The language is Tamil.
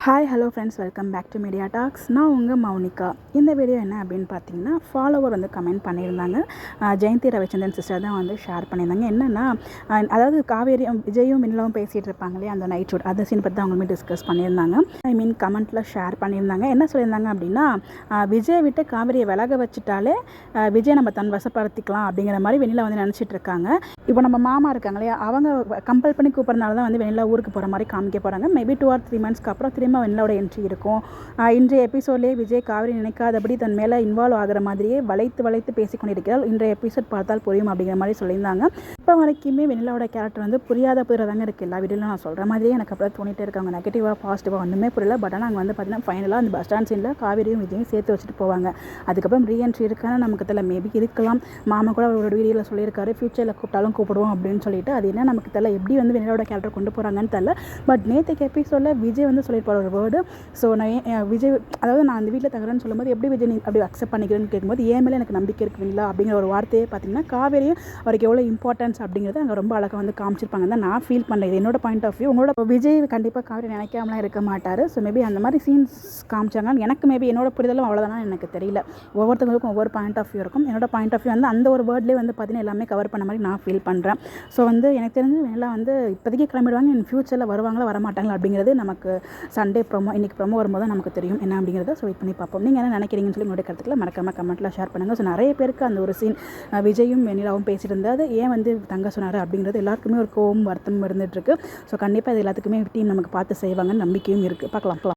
Hi hello friends, welcome back to Media Talks. நான் உங்கள் மௌனிகா. இந்த வீடியோ என்ன அப்படின்னு பார்த்தீங்கன்னா, ஃபாலோவர் வந்து கமெண்ட் பண்ணியிருந்தாங்க. ஜெயந்தி ரவிச்சந்திரன் சிஸ்டர் தான் வந்து ஷேர் பண்ணியிருந்தாங்க. என்னென்னா, அதாவது காவேரியும் விஜயும் மின்னலாவும் பேசிகிட்டு இருப்பாங்களே அந்த நைட் ஷூட், அந்த சீன் பற்றி அவங்களுமே டிஸ்கஸ் பண்ணியிருந்தாங்க. கமெண்ட்டில் ஷேர் பண்ணியிருந்தாங்க. என்ன சொல்லியிருந்தாங்க அப்படின்னா, விஜய் விட்டு காவேரியை விலக வச்சுட்டாலே விஜய் நம்ம தன் வசப்படுத்திக்கலாம் அப்படிங்கிற மாதிரி வெண்ணிலா வந்து நினச்சிட்டு இருக்காங்க. இப்போ நம்ம மாமா இருக்காங்க இல்லையா, அவங்க கம்பல் பண்ணி கூப்பிட்றதுனால தான் வந்து வெண்ணிலா ஊருக்கு போகிற மாதிரி காமிக்க போகிறாங்க. மேபி 2 or 3 monthsக்கு அப்புறம் திரும்ப வெண்ணிலாவோட என்ட்ரி இருக்கும். இன்றைய எபிசோட்லேயே விஜய் காவேரி நினைக்காதபடி தன் மேலே இன்வால்வ் ஆகிற மாதிரியே வளைத்து பேசி கொண்டிருக்கிறார். இன்றைய எபிசோட் பார்த்தால் புரியும் அப்படிங்கிற மாதிரி சொல்லியிருந்தாங்க. இப்போ வரைக்குமே வெண்ணிலாவோட கேரக்டர் வந்து புரியாத புரியாதாங்க இருக்குது. எல்லா வீடியோவில் நான் சொல்கிற மாதிரியே எனக்கு அப்புறம் தோணிட்டே இருக்காங்க. நெகட்டிவாக பாசிட்டிவாக ஒன்றுமே புரியல. பட் ஆனால் அங்கே வந்து பார்த்தீங்கன்னா ஃபைனலாக அந்த பஸ் ஸ்டாண்ட் சீனில் காவேரியும் விஜயும் சேர்த்து வச்சுட்டு போவாங்க. அதுக்கப்புறம் ரீஎன்ட்ரி இருக்கான்னு நமக்கு தெரியல. மேபி இருக்கலாம். மாமா கூட அவரோட வீடியோவில் சொல்லியிருக்காரு, ஃபியூச்சரில் கூப்பிட்டாலும் கூப்பிடுவோம் அப்படின்னு சொல்லிட்டு. அது என்ன நமக்கு தெரியல, எப்படி வந்து வெண்ணிலாவோட கேரக்டர் கொண்டு போகிறாங்கன்னு தெரியல. பட் நேற்றுக்கு எபிசோடில் விஜய் வந்து சொல்லியிருப்பார் ஒரு வேர்டு. ஸோ நான் விஜய், அதாவது நான் அந்த வீட்டில் தகரன்னு சொல்லும்போது எப்படி விஜய் நீ அப்படி அக்செப்ட் பண்ணிக்கிறேன்னு கேட்கும்போது ஏன் மேலே எனக்கு நம்பிக்கை இருக்குங்களா அப்படிங்கிற ஒரு வார்த்தையே பார்த்தீங்கன்னா காவேரியும் அவருக்கு எவ்வளோ இம்பார்ட்டன்ஸ் அப்படிங்கிறது அங்கே ரொம்ப அழகாக வந்து காமிச்சிருப்பாங்க தான் நான் ஃபீல் பண்ணுறேன். இது என்னோட பாயிண்ட் ஆஃப் வியூ. உங்களோட விஜய் கண்டிப்பாக காவேரி நினைக்காமலாம் இருக்க மாட்டார். ஸோ மேபி அந்த மாதிரி சீன்ஸ் காமிச்சாங்கன்னு எனக்கு மேபி என்னோட புரிதலும் அவ்வளோதானா எனக்கு தெரியல. ஒவ்வொருத்தவங்களுக்கும் ஒவ்வொரு பாயிண்ட் ஆஃப் வியூ இருக்கும். என்னோட பாயிண்ட் ஆஃப் வியூ வந்து அந்த ஒரு வேர்ட்லேயே வந்து பார்த்தீங்கன்னா எல்லாமே கவர் பண்ண மாதிரி நான் ஃபீல் பண்ணுறேன். ஸோ வந்து எனக்கு தெரிஞ்சு எல்லாம் வந்து இப்போதைக்கு கிளம்பிடுவாங்க. இன் ஃபியூச்சரில் வருவாங்களா வரமாட்டாங்களா அப்படிங்கிறது நமக்கு சண்டே ப்ரோமோ இன்றைக்கி ப்ரோமோ வரும்போது தான் நமக்கு தெரியும் என்ன அப்படிங்கிறத. ஸோ வெயிட் பண்ணி பார்ப்போம். நீங்கள் என்ன நினைக்கிறீங்கன்னு சொல்லி உங்களுடைய கருத்துக்களை மறக்காம கமெண்ட்டில் ஷேர் பண்ணுங்கள். ஸோ நிறைய பேருக்கு அந்த ஒரு சீன் விஜயும் வெண்ணிலாவும் பேசிட்டு இருந்தது ஏன் வந்து தங்க சொன்னார் அப்படிங்கிறது எல்லாருக்குமே ஒரு கோவம் வருத்தம் இருந்துகிட்ருக்கு. ஸோ கண்டிப்பாக இது எல்லாத்துக்குமே டீம் நமக்கு பார்த்து செய்வாங்கன்னு நம்பிக்கையும் இருக்குது. பார்க்கலாம்.